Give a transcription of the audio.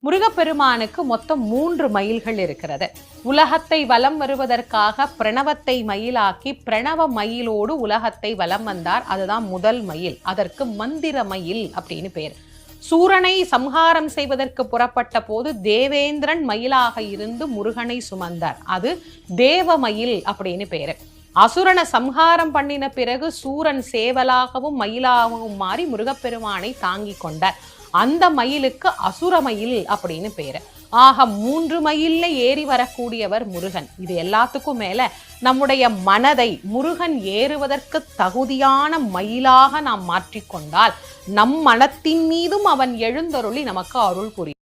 முருகப்பெருமானுக்கு மொத்தம் 3 மயில்கள் இருக்கிறது. உலகத்தை வலம் வருவதற்காக பிரணவத்தை மயிலாக்கி பிரணவ மயிலோடு உலகத்தை வலம் வந்தார். அதுதான் முதல் மயில். அதற்கு மந்திர மயில் அப்படின்னு பேர். சூரனை சம்ஹாரம் செய்வதற்கு புறப்பட்ட போது தேவேந்திரன் மயிலாக இருந்து முருகனை சுமந்தார். அது தேவமயில் அப்படின்னு பேரு. அசுரனை சம்ஹாரம் பண்ணின பிறகு சூரன் சேவலாகவும் மயிலாகவும் மாறி முருகப்பெருமானை தாங்கி கொண்டார். அந்த மயிலுக்கு அசுரமயில் அப்படின்னு பேரு. ஆக 3 மயில்ல ஏறி வரக்கூடியவர் முருகன். இது எல்லாத்துக்கும் மேல நம்முடைய மனதை முருகன் ஏறுவதற்கு தகுதியான மயிலாக நாம் மாற்றிக்கொண்டால் நம் மனத்தின் மீதும் அவன் எழுந்தருளி நமக்கு அருள் புரியும்.